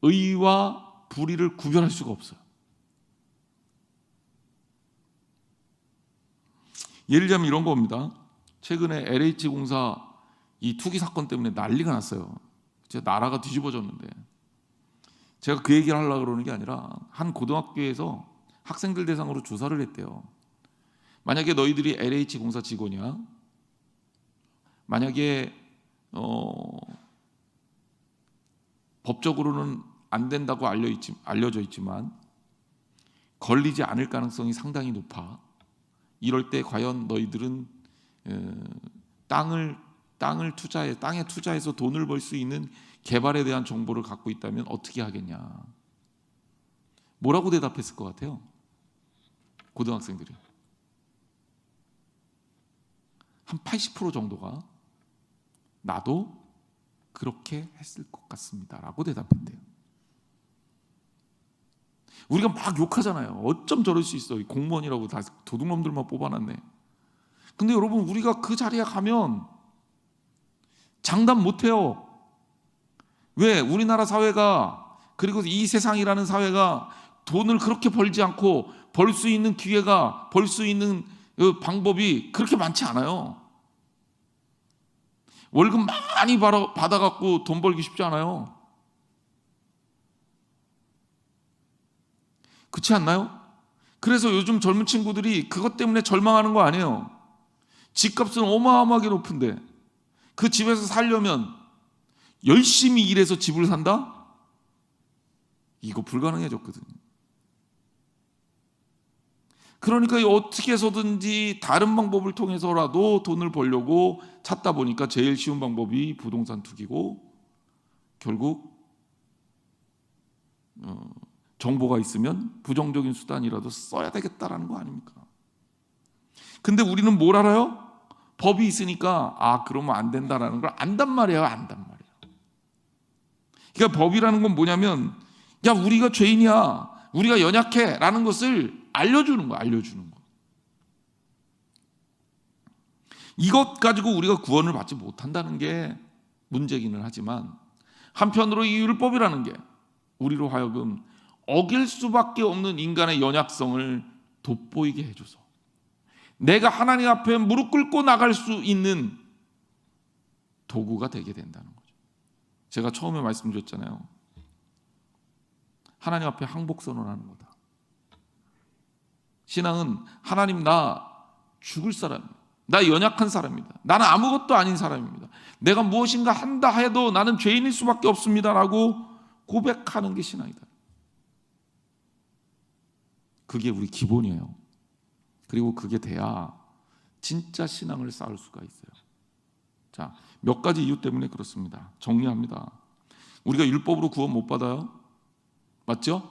의와 불의를 구별할 수가 없어요. 예를 들자면 이런 겁니다. 최근에 LH공사 이 투기 사건 때문에 난리가 났어요. 진짜 나라가 뒤집어졌는데, 제가 그 얘기를 하려고 그러는 게 아니라 한 고등학교에서 학생들 대상으로 조사를 했대요. 만약에 너희들이 LH공사 직원이야, 만약에 법적으로는 안 된다고 알려져 있지만 걸리지 않을 가능성이 상당히 높아. 이럴 때 과연 너희들은 땅에 투자해서 돈을 벌 수 있는 개발에 대한 정보를 갖고 있다면 어떻게 하겠냐? 뭐라고 대답했을 것 같아요? 고등학생들이 한 80% 정도가 나도 그렇게 했을 것 같습니다 라고 대답했대요. 우리가 막 욕하잖아요. 어쩜 저럴 수 있어, 공무원이라고 다 도둑놈들만 뽑아놨네. 근데 여러분, 우리가 그 자리에 가면 장담 못해요. 왜? 우리나라 사회가, 그리고 이 세상이라는 사회가 돈을 그렇게 벌지 않고 벌 수 있는 기회가, 벌 수 있는 방법이 그렇게 많지 않아요. 월급 많이 받아갖고 돈 벌기 쉽지 않아요. 그렇지 않나요? 그래서 요즘 젊은 친구들이 그것 때문에 절망하는 거 아니에요. 집값은 어마어마하게 높은데 그 집에서 살려면 열심히 일해서 집을 산다? 이거 불가능해졌거든요. 그러니까 어떻게 해서든지 다른 방법을 통해서라도 돈을 벌려고 찾다 보니까 제일 쉬운 방법이 부동산 투기고, 결국 정보가 있으면 부정적인 수단이라도 써야 되겠다라는 거 아닙니까? 근데 우리는 뭘 알아요? 법이 있으니까 그러면 안 된다라는 걸 안단 말이에요. 안단 말이에요. 그러니까 법이라는 건 뭐냐면, 야, 우리가 죄인이야, 우리가 연약해 라는 것을 알려주는 거야. 알려주는 거. 이것 가지고 우리가 구원을 받지 못한다는 게 문제기는 하지만, 한편으로 이 율법이라는 게 우리로 하여금 어길 수밖에 없는 인간의 연약성을 돋보이게 해줘서 내가 하나님 앞에 무릎 꿇고 나갈 수 있는 도구가 되게 된다는 거죠. 제가 처음에 말씀드렸잖아요. 하나님 앞에 항복 선언하는 거다. 신앙은 하나님, 나 죽을 사람입니다. 나 연약한 사람입니다. 나는 아무것도 아닌 사람입니다. 내가 무엇인가 한다 해도 나는 죄인일 수밖에 없습니다 라고 고백하는 게 신앙이다. 그게 우리 기본이에요. 그리고 그게 돼야 진짜 신앙을 쌓을 수가 있어요. 자, 몇 가지 이유 때문에 그렇습니다. 정리합니다. 우리가 율법으로 구원 못 받아요. 맞죠?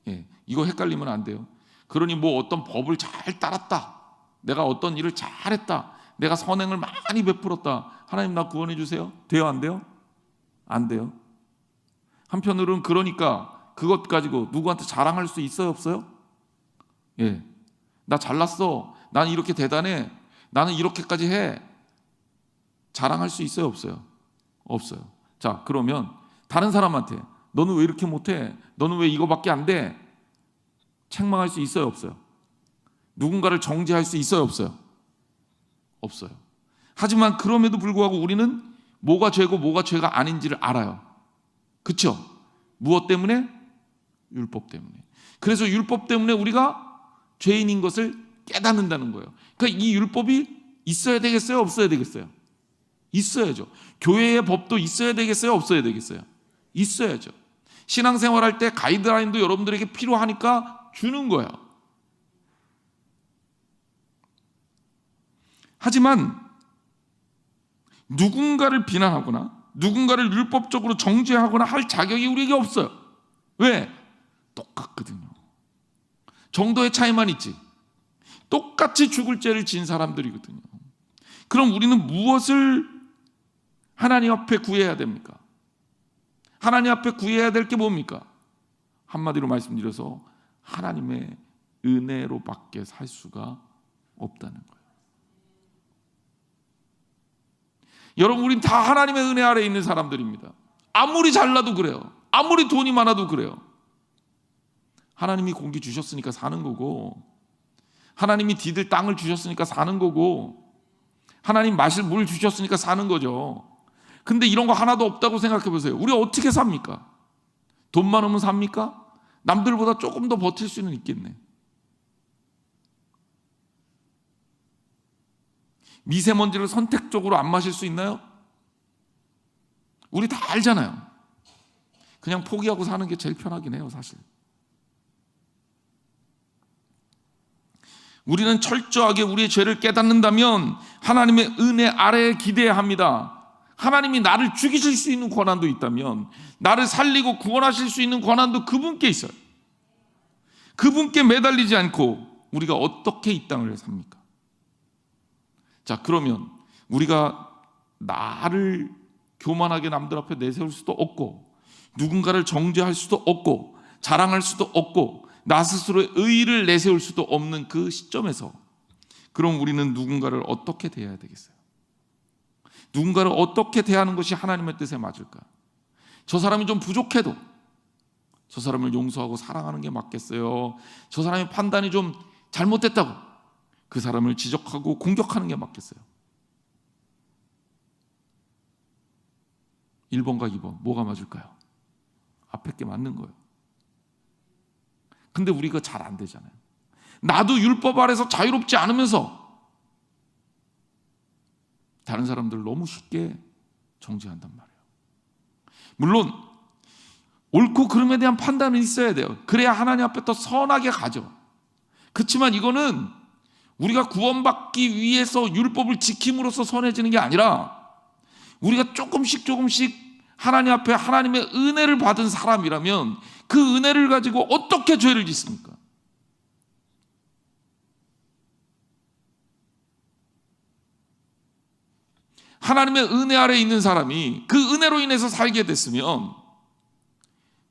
예, 이거 헷갈리면 안 돼요. 그러니 뭐 어떤 법을 잘 따랐다, 내가 어떤 일을 잘했다, 내가 선행을 많이 베풀었다, 하나님 나 구원해 주세요. 돼요? 안 돼요? 안 돼요. 한편으로는 그러니까 그것 가지고 누구한테 자랑할 수 있어요? 없어요? 예, 나 잘났어, 나는 이렇게 대단해, 나는 이렇게까지 해, 자랑할 수 있어요? 없어요? 없어요. 자, 그러면 다른 사람한테 너는 왜 이렇게 못해, 너는 왜 이거밖에 안 돼, 책망할 수 있어요? 없어요? 누군가를 정죄할 수 있어요? 없어요? 없어요. 하지만 그럼에도 불구하고 우리는 뭐가 죄고 뭐가 죄가 아닌지를 알아요. 그렇죠? 무엇 때문에? 율법 때문에. 그래서 율법 때문에 우리가 죄인인 것을 깨닫는다는 거예요. 그러니까 이 율법이 있어야 되겠어요? 없어야 되겠어요? 있어야죠. 교회의 법도 있어야 되겠어요? 없어야 되겠어요? 있어야죠. 신앙생활할 때 가이드라인도 여러분들에게 필요하니까 주는 거야. 하지만 누군가를 비난하거나 누군가를 율법적으로 정죄하거나 할 자격이 우리에게 없어요. 왜? 똑같거든요. 정도의 차이만 있지. 똑같이 죽을 죄를 지은 사람들이거든요. 그럼 우리는 무엇을 하나님 앞에 구해야 됩니까? 하나님 앞에 구해야 될 게 뭡니까? 한마디로 말씀드려서 하나님의 은혜로밖에 살 수가 없다는 거예요. 여러분, 우린 다 하나님의 은혜 아래에 있는 사람들입니다. 아무리 잘나도 그래요. 아무리 돈이 많아도 그래요. 하나님이 공기 주셨으니까 사는 거고, 하나님이 디딜 땅을 주셨으니까 사는 거고, 하나님 마실 물 주셨으니까 사는 거죠. 근데 이런 거 하나도 없다고 생각해 보세요. 우리 어떻게 삽니까? 돈 많으면 삽니까? 남들보다 조금 더 버틸 수는 있겠네. 미세먼지를 선택적으로 안 마실 수 있나요? 우리 다 알잖아요. 그냥 포기하고 사는 게 제일 편하긴 해요, 사실. 우리는 철저하게 우리의 죄를 깨닫는다면 하나님의 은혜 아래에 기대야 합니다. 하나님이 나를 죽이실 수 있는 권한도 있다면, 나를 살리고 구원하실 수 있는 권한도 그분께 있어요. 그분께 매달리지 않고 우리가 어떻게 이 땅을 삽니까? 자, 그러면 우리가 나를 교만하게 남들 앞에 내세울 수도 없고, 누군가를 정죄할 수도 없고, 자랑할 수도 없고, 나 스스로의 의의를 내세울 수도 없는 그 시점에서, 그럼 우리는 누군가를 어떻게 대해야 되겠어요? 누군가를 어떻게 대하는 것이 하나님의 뜻에 맞을까? 저 사람이 좀 부족해도 저 사람을 용서하고 사랑하는 게 맞겠어요? 저 사람의 판단이 좀 잘못됐다고 그 사람을 지적하고 공격하는 게 맞겠어요? 1번과 2번 뭐가 맞을까요? 앞에 게 맞는 거예요. 근데 우리가 잘 안 되잖아요. 나도 율법 아래서 자유롭지 않으면서 다른 사람들을 너무 쉽게 정죄한단 말이에요. 물론 옳고 그름에 대한 판단은 있어야 돼요. 그래야 하나님 앞에 더 선하게 가죠. 그렇지만 이거는 우리가 구원받기 위해서 율법을 지킴으로써 선해지는 게 아니라, 우리가 조금씩 하나님 앞에 하나님의 은혜를 받은 사람이라면 그 은혜를 가지고 어떻게 죄를 짓습니까? 하나님의 은혜 아래에 있는 사람이 그 은혜로 인해서 살게 됐으면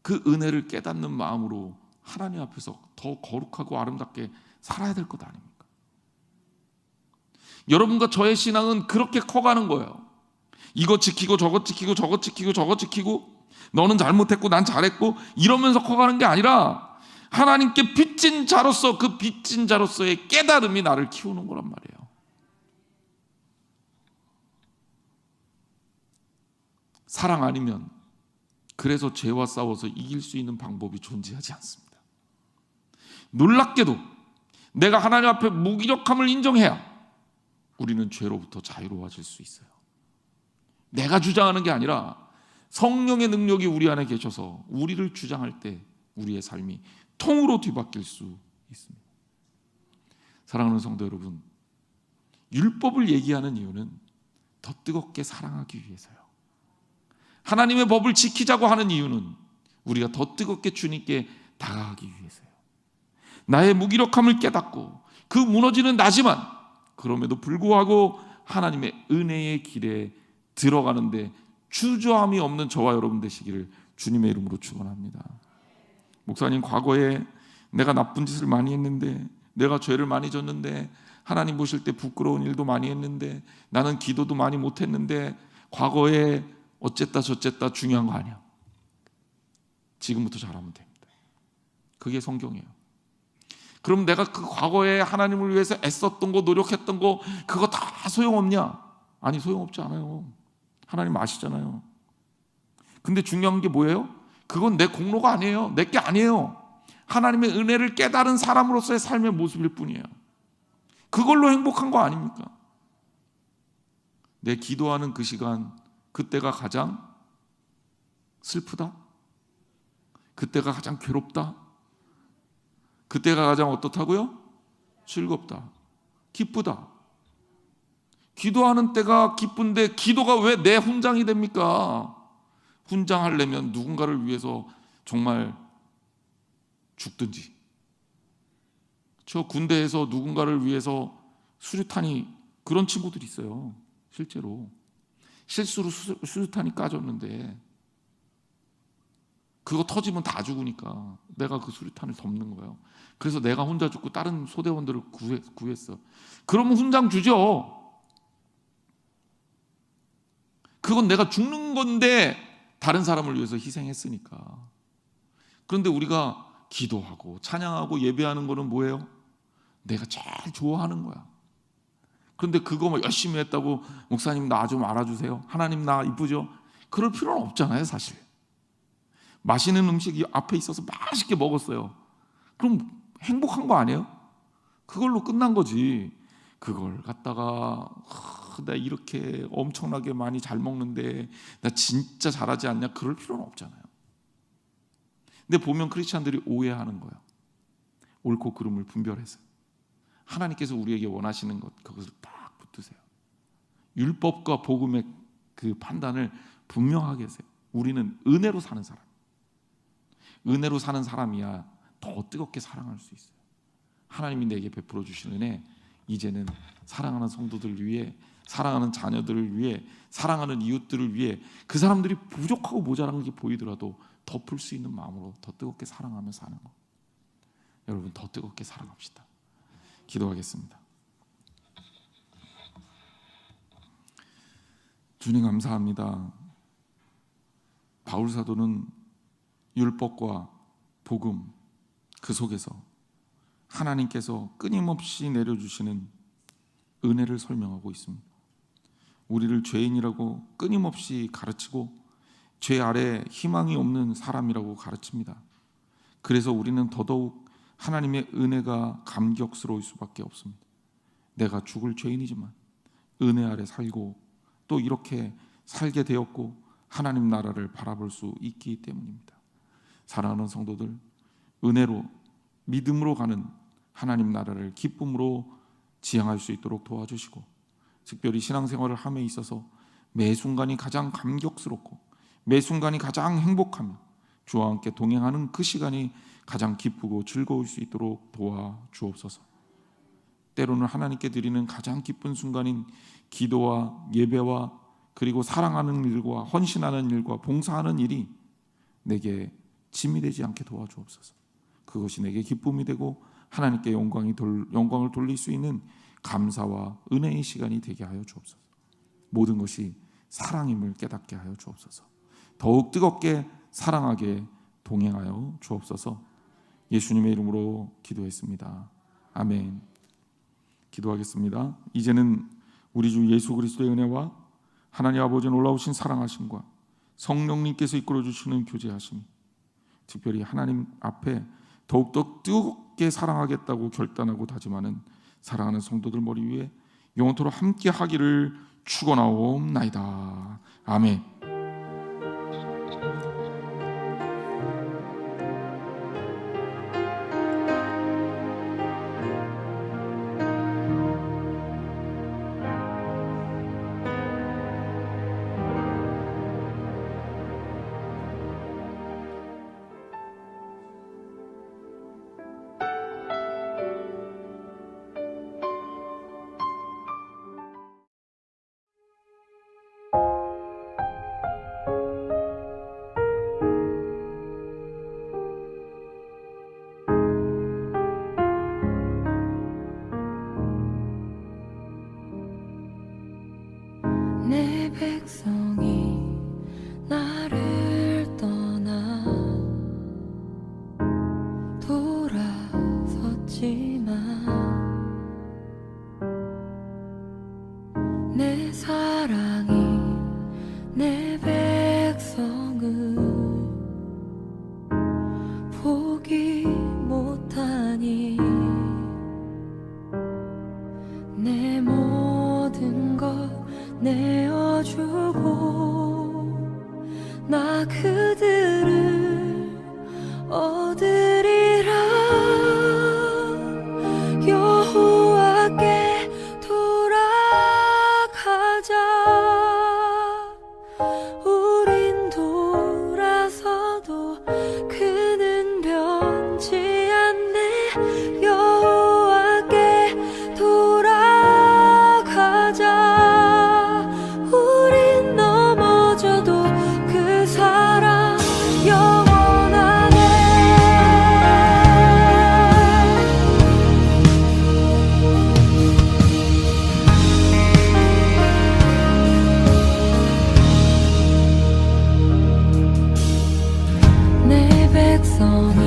그 은혜를 깨닫는 마음으로 하나님 앞에서 더 거룩하고 아름답게 살아야 될 것 아닙니까? 여러분과 저의 신앙은 그렇게 커가는 거예요. 이거 지키고 저거 지키고 저거 지키고 저거 지키고, 너는 잘못했고 난 잘했고 이러면서 커가는 게 아니라, 하나님께 빚진 자로서 그 빚진 자로서의 깨달음이 나를 키우는 거란 말이에요. 사랑 아니면 그래서 죄와 싸워서 이길 수 있는 방법이 존재하지 않습니다. 놀랍게도 내가 하나님 앞에 무기력함을 인정해야 우리는 죄로부터 자유로워질 수 있어요. 내가 주장하는 게 아니라 성령의 능력이 우리 안에 계셔서 우리를 주장할 때 우리의 삶이 통으로 뒤바뀔 수 있습니다. 사랑하는 성도 여러분, 율법을 얘기하는 이유는 더 뜨겁게 사랑하기 위해서요. 하나님의 법을 지키자고 하는 이유는 우리가 더 뜨겁게 주님께 다가가기 위해서요. 나의 무기력함을 깨닫고 그 무너지는 나지만 그럼에도 불구하고 하나님의 은혜의 길에 들어가는데 주저함이 없는 저와 여러분 되시기를 주님의 이름으로 축원합니다. 목사님, 과거에 내가 나쁜 짓을 많이 했는데, 내가 죄를 많이 졌는데, 하나님 보실 때 부끄러운 일도 많이 했는데, 나는 기도도 많이 못했는데, 과거에 어쨌다 저쨌다 중요한 거 아니야. 지금부터 잘하면 됩니다. 그게 성경이에요. 그럼 내가 그 과거에 하나님을 위해서 애썼던 거, 노력했던 거, 그거 다 소용없냐? 아니, 소용없지 않아요. 하나님 아시잖아요. 근데 중요한 게 뭐예요? 그건 내 공로가 아니에요. 내 게 아니에요. 하나님의 은혜를 깨달은 사람으로서의 삶의 모습일 뿐이에요. 그걸로 행복한 거 아닙니까? 내 기도하는 그 시간, 그때가 가장 슬프다? 그때가 가장 괴롭다? 그때가 가장 어떻다고요? 즐겁다, 기쁘다. 기도하는 때가 기쁜데 기도가 왜 내 훈장이 됩니까? 훈장하려면 누군가를 위해서 정말 죽든지. 저 군대에서 누군가를 위해서 수류탄이, 그런 친구들이 있어요. 실제로 실수로 수류탄이 까졌는데 그거 터지면 다 죽으니까 내가 그 수류탄을 덮는 거예요. 그래서 내가 혼자 죽고 다른 소대원들을 구했어. 그러면 훈장 주죠. 그건 내가 죽는 건데 다른 사람을 위해서 희생했으니까. 그런데 우리가 기도하고 찬양하고 예배하는 거는 뭐예요? 내가 제일 좋아하는 거야. 그런데 그거 뭐 열심히 했다고 목사님 나 좀 알아주세요, 하나님 나 이쁘죠? 그럴 필요는 없잖아요. 사실 맛있는 음식이 앞에 있어서 맛있게 먹었어요. 그럼 행복한 거 아니에요? 그걸로 끝난 거지. 그걸 갖다가 나 이렇게 엄청나게 많이 잘 먹는데 나 진짜 잘하지 않냐, 그럴 필요는 없잖아요. 근데 보면 크리스찬들이 오해하는 거예요. 옳고 그름을 분별해서 하나님께서 우리에게 원하시는 것, 그것을 딱 붙드세요. 율법과 복음의 그 판단을 분명하게 하세요. 우리는 은혜로 사는 사람, 은혜로 사는 사람이야 더 뜨겁게 사랑할 수 있어요. 하나님이 내게 베풀어 주신 은혜, 이제는 사랑하는 성도들을 위해, 사랑하는 자녀들을 위해, 사랑하는 이웃들을 위해, 그 사람들이 부족하고 모자란 게 보이더라도 덮을 수 있는 마음으로 더 뜨겁게 사랑하며 사는 것. 여러분 더 뜨겁게 사랑합시다. 기도하겠습니다. 주님 감사합니다. 바울 사도는 율법과 복음 그 속에서 하나님께서 끊임없이 내려주시는 은혜를 설명하고 있습니다. 우리를 죄인이라고 끊임없이 가르치고 죄 아래 희망이 없는 사람이라고 가르칩니다. 그래서 우리는 더더욱 하나님의 은혜가 감격스러울 수밖에 없습니다. 내가 죽을 죄인이지만 은혜 아래 살고 또 이렇게 살게 되었고 하나님 나라를 바라볼 수 있기 때문입니다. 사랑하는 성도들, 은혜로 믿음으로 가는 하나님 나라를 기쁨으로 지향할 수 있도록 도와주시고, 특별히 신앙생활을 함에 있어서 매 순간이 가장 감격스럽고 매 순간이 가장 행복하며 주와 함께 동행하는 그 시간이 가장 기쁘고 즐거울 수 있도록 도와주옵소서. 때로는 하나님께 드리는 가장 기쁜 순간인 기도와 예배와 그리고 사랑하는 일과 헌신하는 일과 봉사하는 일이 내게 짐이 되지 않게 도와주옵소서. 그것이 내게 기쁨이 되고 하나님께 영광을 돌릴 수 있는 감사와 은혜의 시간이 되게 하여 주옵소서. 모든 것이 사랑임을 깨닫게 하여 주옵소서. 더욱 뜨겁게 사랑하게 동행하여 주옵소서. 예수님의 이름으로 기도했습니다. 아멘. 기도하겠습니다. 이제는 우리 주 예수 그리스도의 은혜와 하나님 아버지의 놀라우신 사랑하심과 성령님께서 이끌어 주시는 교제하심이, 특별히 하나님 앞에 더욱더 뜨겁게 사랑하겠다고 결단하고 다짐하는 사랑하는 성도들 머리 위에 영원토록 함께 하기를 축원하옵나이다. 아멘. 백성이